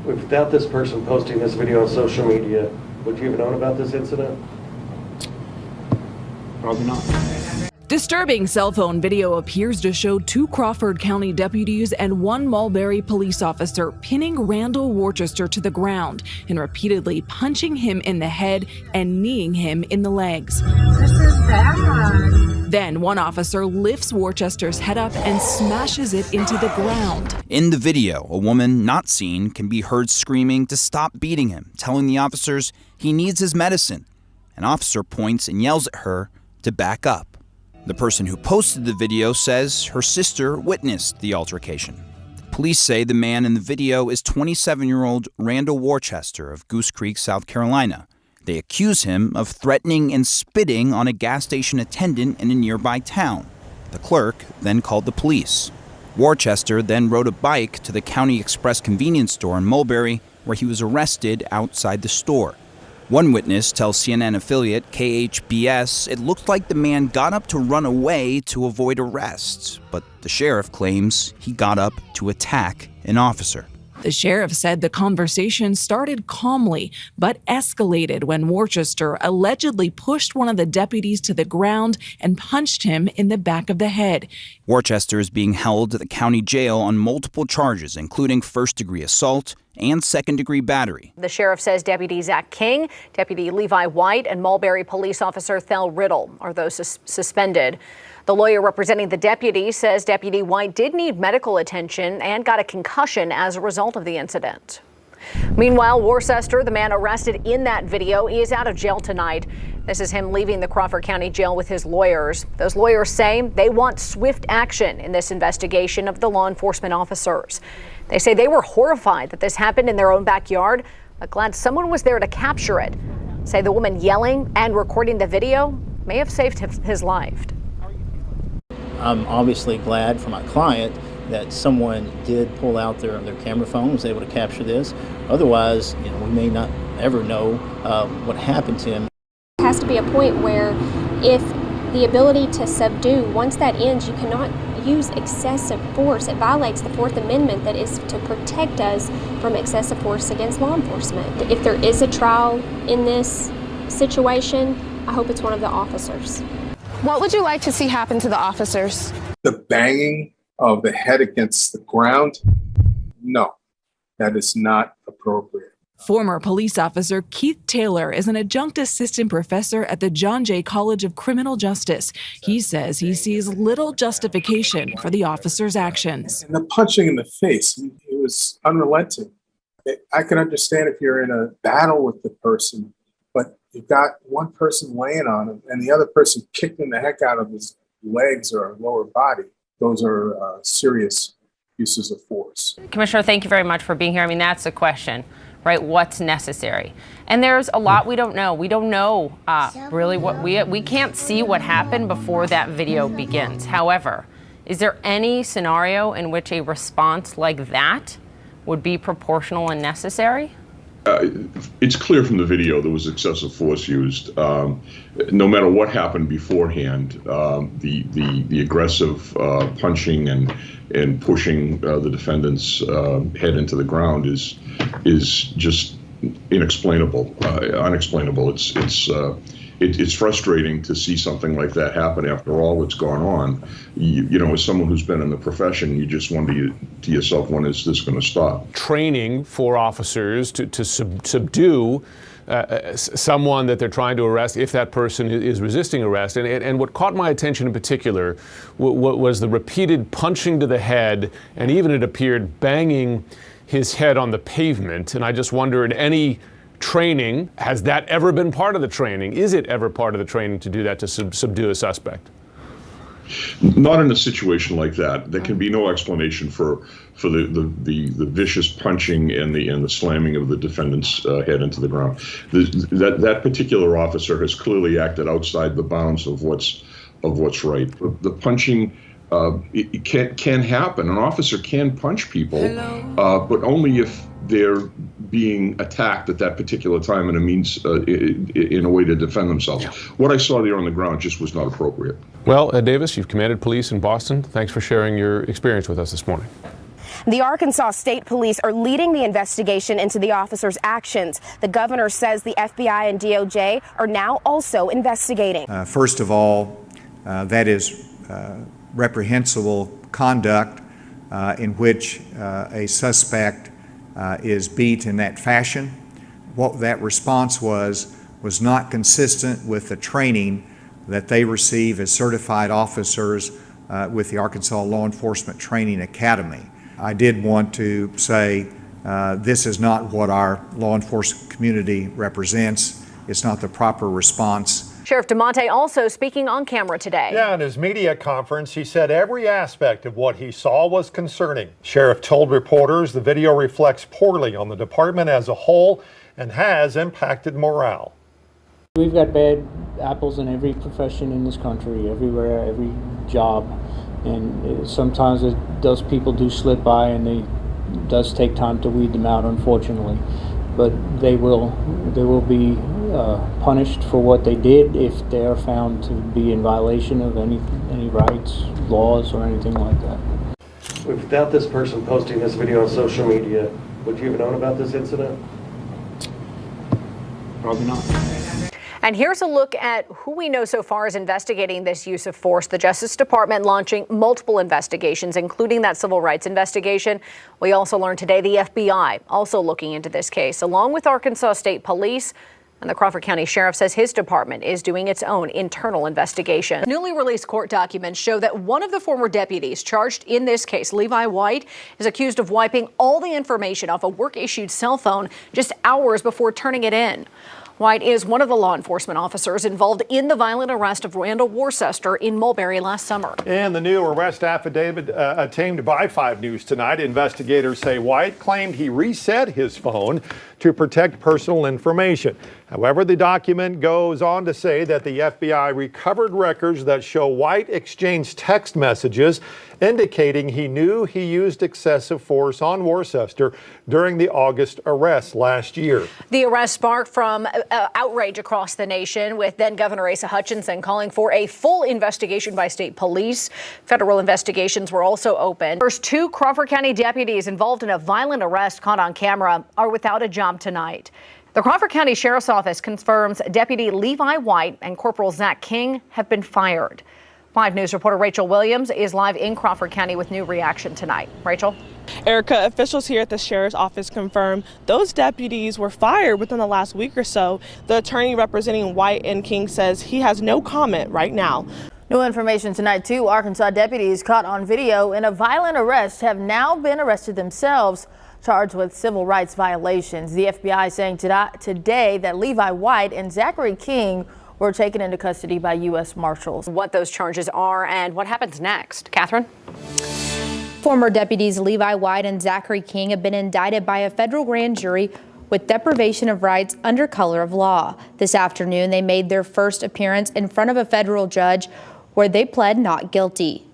Without this person posting this video on social media, would you have known about this incident? Probably not. Disturbing cell phone video appears to show 2 Crawford County deputies and 1 Mulberry police officer pinning Randall Worcester to the ground and repeatedly punching him in the head and kneeing him in the legs. This is bad. Then one officer lifts Worcester's head up and smashes it into the ground. In the video, a woman not seen can be heard screaming to stop beating him, telling the officers he needs his medicine. An officer points and yells at her to back up. The person who posted the video says her sister witnessed the altercation. Police say the man in the video is 27-year-old Randall Worcester of Goose Creek, South Carolina. They accuse him of threatening and spitting on a gas station attendant in a nearby town. The clerk then called the police. Worcester then rode a bike to the County Express convenience store in Mulberry, where he was arrested outside the store. One witness tells CNN affiliate KHBS it looked like the man got up to run away to avoid arrest, but the sheriff claims he got up to attack an officer. The sheriff said the conversation started calmly, but escalated when Worcester allegedly pushed one of the deputies to the ground and punched him in the back of the head. Worcester is being held at the county jail on multiple charges, including first-degree assault and second-degree battery. The sheriff says Deputy Zach King, Deputy Levi White, and Mulberry police officer Thel Riddle are those suspended. The lawyer representing the deputy says Deputy White did need medical attention and got a concussion as a result of the incident. Meanwhile, Worcester, the man arrested in that video, is out of jail tonight. This is him leaving the Crawford County Jail with his lawyers. Those lawyers say they want swift action in this investigation of the law enforcement officers. They say they were horrified that this happened in their own backyard, but glad someone was there to capture it. Say the woman yelling and recording the video may have saved his life. I'm obviously glad for my client that someone did pull out their camera phone, was able to capture this. Otherwise, we may not ever know what happened to him. There has to be a point where if the ability to subdue, once that ends, you cannot use excessive force. It violates the Fourth Amendment that is to protect us from excessive force against law enforcement. If there is a trial in this situation, I hope it's one of the officers. What would you like to see happen to the officers? The banging of the head against the ground? No, that is not appropriate. Former police officer Keith Taylor is an adjunct assistant professor at the John Jay College of Criminal Justice. He says he sees little justification for the officer's actions. And the punching in the face, it was unrelenting. I can understand if you're in a battle with the person, but you've got one person laying on him and the other person kicking the heck out of his legs or lower body. Those are serious uses of force. Commissioner, thank you very much for being here. I mean, that's the question, right? What's necessary? And there's a lot we don't know. We don't know really what we can't see what happened before that video begins. However, is there any scenario in which a response like that would be proportional and necessary? It's clear from the video there was excessive force used. No matter what happened beforehand, the aggressive punching and pushing the defendant's head into the ground is just inexplainable, unexplainable. It's frustrating to see something like that happen after all that's gone on. You know, as someone who's been in the profession, you just wonder to yourself, when is this going to stop? Training for officers to subdue someone that they're trying to arrest if that person is resisting arrest. And what caught my attention in particular was the repeated punching to the head, and even it appeared banging his head on the pavement. And I just wonder, in any training, has that ever been part of the training? Is it ever part of the training to do that, to subdue a suspect? Not in a situation like that. There can be no explanation for the vicious punching and the slamming of the defendant's head into the ground. That particular officer has clearly acted outside the bounds of what's right. The punching it can happen. An officer can punch people, but only if they're being attacked at that particular time in a means, in a way to defend themselves. What I saw there on the ground just was not appropriate. Well, Ed Davis, you've commanded police in Boston. Thanks for sharing your experience with us this morning. The Arkansas State Police are leading the investigation into the officer's actions. The governor says the FBI and DOJ are now also investigating. First of all, that is reprehensible conduct in which a suspect is beat in that fashion. What that response was not consistent with the training that they receive as certified officers with the Arkansas Law Enforcement Training Academy. I did want to say this is not what our law enforcement community represents. It's not the proper response. Sheriff DeMonte also speaking on camera today. Yeah, in his media conference, he said every aspect of what he saw was concerning. Sheriff told reporters the video reflects poorly on the department as a whole and has impacted morale. We've got bad apples in every profession in this country, everywhere, every job. And sometimes those people do slip by, and it does take time to weed them out, unfortunately. But they will be punished for what they did if they are found to be in violation of any rights, laws, or anything like that. Without this person posting this video on social media, would you have known about this incident? Probably not. And here's a look at who we know so far is investigating this use of force. The Justice Department launching multiple investigations, including that civil rights investigation. We also learned today the FBI also looking into this case, along with Arkansas State Police. And the Crawford County Sheriff says his department is doing its own internal investigation. Newly released court documents show that one of the former deputies charged in this case, Levi White, is accused of wiping all the information off a work-issued cell phone just hours before turning it in. White is one of the law enforcement officers involved in the violent arrest of Randall Worcester in Mulberry last summer. In the new arrest affidavit obtained by 5 News tonight, investigators say White claimed he reset his phone to protect personal information. However, the document goes on to say that the FBI recovered records that show White exchanged text messages indicating he knew he used excessive force on Worcester during the August arrest last year. The arrest sparked from outrage across the nation, with then Governor Asa Hutchinson calling for a full investigation by state police. Federal investigations were also open. First 2 Crawford County deputies involved in a violent arrest caught on camera are without a job tonight. The Crawford County Sheriff's Office confirms Deputy Levi White and Corporal Zach King have been fired. 5 News reporter Rachel Williams is live in Crawford County with new reaction tonight. Rachel? Erica, officials here at the Sheriff's Office confirm those deputies were fired within the last week or so. The attorney representing White and King says he has no comment right now. New information tonight, 2 Arkansas deputies caught on video in a violent arrest have now been arrested themselves, charged with civil rights violations. The FBI saying today that Levi White and Zachary King were taken into custody by U.S. Marshals. What those charges are and what happens next. Catherine? Former deputies Levi White and Zachary King have been indicted by a federal grand jury with deprivation of rights under color of law. This afternoon, they made their first appearance in front of a federal judge where they pled not guilty.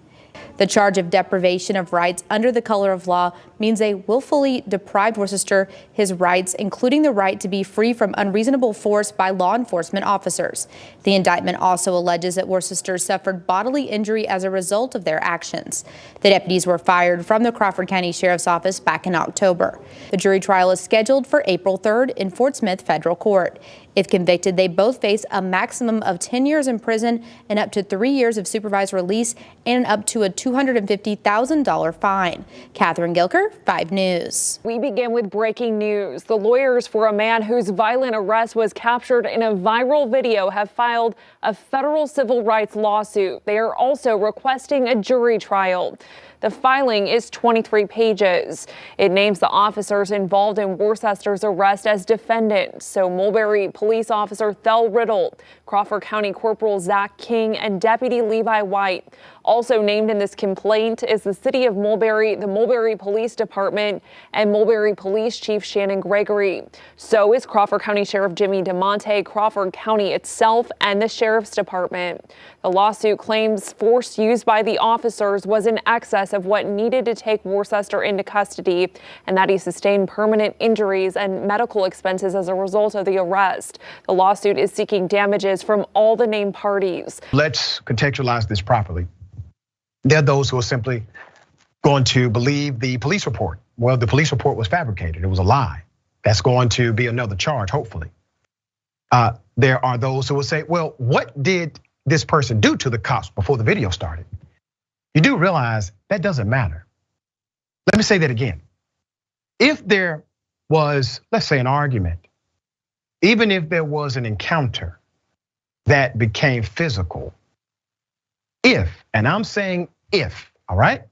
The charge of deprivation of rights under the color of law means they willfully deprived Worcester his rights, including the right to be free from unreasonable force by law enforcement officers. The indictment also alleges that Worcester suffered bodily injury as a result of their actions. The deputies were fired from the Crawford County Sheriff's Office back in October. The jury trial is scheduled for April 3rd in Fort Smith Federal Court. If convicted, they both face a maximum of 10 years in prison and up to 3 years of supervised release and up to a $250,000 fine. Catherine Gilker, 5 News. We begin with breaking news. The lawyers for a man whose violent arrest was captured in a viral video have filed a federal civil rights lawsuit. They are also requesting a jury trial. The filing is 23 pages. It names the officers involved in Worcester's arrest as defendants. So Mulberry Police Officer Thel Riddle, Crawford County Corporal Zach King, and Deputy Levi White. Also named in this complaint is the City of Mulberry, the Mulberry Police Department, and Mulberry Police Chief Shannon Gregory. So is Crawford County Sheriff Jimmy DeMonte, Crawford County itself, and the Sheriff's Department. The lawsuit claims force used by the officers was in excess of what needed to take Worcester into custody, and that he sustained permanent injuries and medical expenses as a result of the arrest. The lawsuit is seeking damages from all the named parties. Let's contextualize this properly. There are those who are simply going to believe the police report. Well, the police report was fabricated. It was a lie. That's going to be another charge, hopefully. There are those who will say, well, what did this person do to the cops before the video started? You do realize that doesn't matter. Let me say that again. If there was, let's say, an argument, even if there was an encounter that became physical, if, and I'm saying if, all right?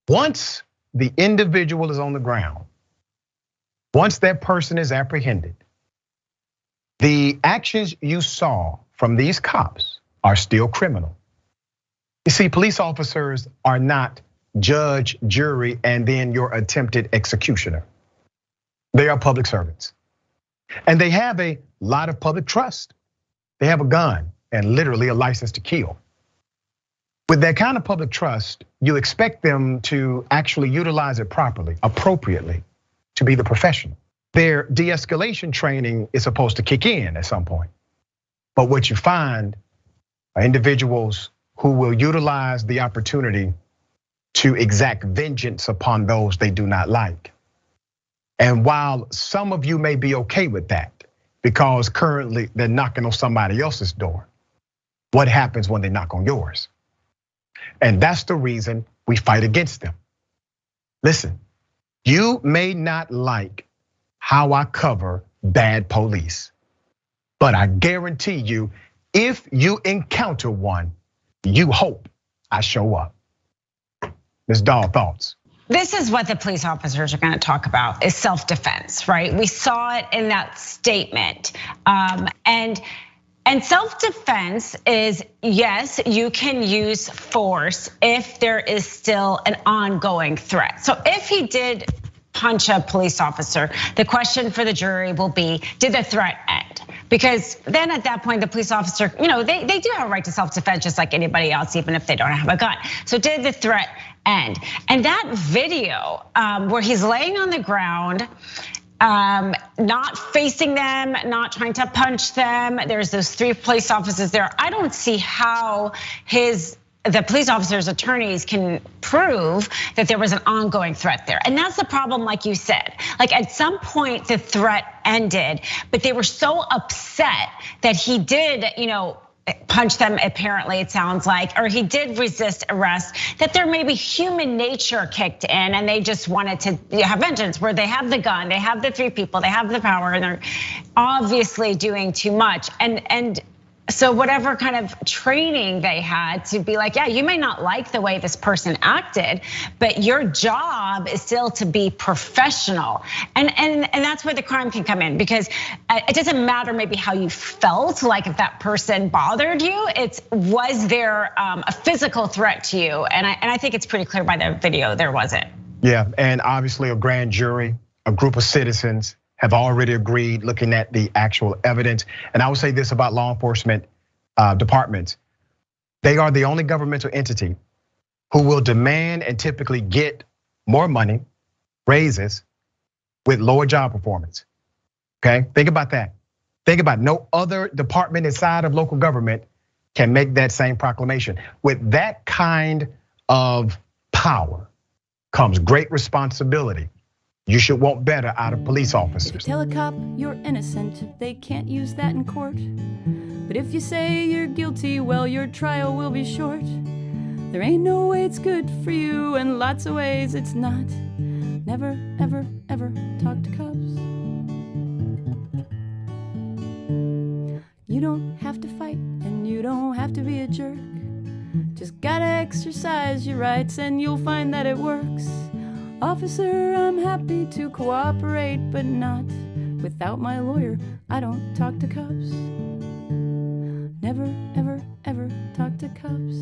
Once the individual is on the ground, once that person is apprehended, the actions you saw from these cops are still criminal. You see, police officers are not judge, jury, and then your attempted executioner. They are public servants. And they have a lot of public trust. They have a gun and literally a license to kill. With that kind of public trust, you expect them to actually utilize it properly, appropriately, to be the professional. Their de-escalation training is supposed to kick in at some point. But what you find are individuals who will utilize the opportunity to exact vengeance upon those they do not like. And while some of you may be okay with that, because currently they're knocking on somebody else's door, what happens when they knock on yours? And that's the reason we fight against them. Listen, you may not like how I cover bad police, but I guarantee you, if you encounter one, you hope I show up. Ms. Dahl, thoughts? This is what the police officers are going to talk about, is self-defense, right? We saw it in that statement. And self-defense is, yes, you can use force if there is still an ongoing threat. So if he did punch a police officer, the question for the jury will be, did the threat end? Because then at that point, the police officer, they do have a right to self-defense just like anybody else, even if they don't have a gun. So did the threat end? And that video where he's laying on the ground, not facing them, not trying to punch them. There's those 3 police officers there. I don't see how the police officer's attorneys can prove that there was an ongoing threat there. And that's the problem, like you said. Like at some point the threat ended, but they were so upset that he did, punch them, apparently it sounds like, or he did resist arrest, that there maybe human nature kicked in and they just wanted to have vengeance, where they have the gun, they have the 3 people, they have the power, and they're obviously doing too much. And so whatever kind of training they had to be like, yeah, you may not like the way this person acted, but your job is still to be professional. And that's where the crime can come in, because it doesn't matter maybe how you felt, like if that person bothered you, was there a physical threat to you? And I think it's pretty clear by the video there wasn't. Yeah, and obviously a grand jury, a group of citizens have already agreed, looking at the actual evidence. And I will say this about law enforcement departments. They are the only governmental entity who will demand and typically get more money, raises, with lower job performance, okay? Think about that. Think about no other department inside of local government can make that same proclamation. With that kind of power comes great responsibility. You should want better out of police officers. Tell a cop you're innocent, they can't use that in court. But if you say you're guilty, well, your trial will be short. There ain't no way it's good for you, and lots of ways it's not. Never, ever, ever talk to cops. You don't have to fight, and you don't have to be a jerk. Just gotta exercise your rights, and you'll find that it works. Officer, I'm happy to cooperate, but not without my lawyer. I don't talk to cops. Never, ever, ever talk to cops.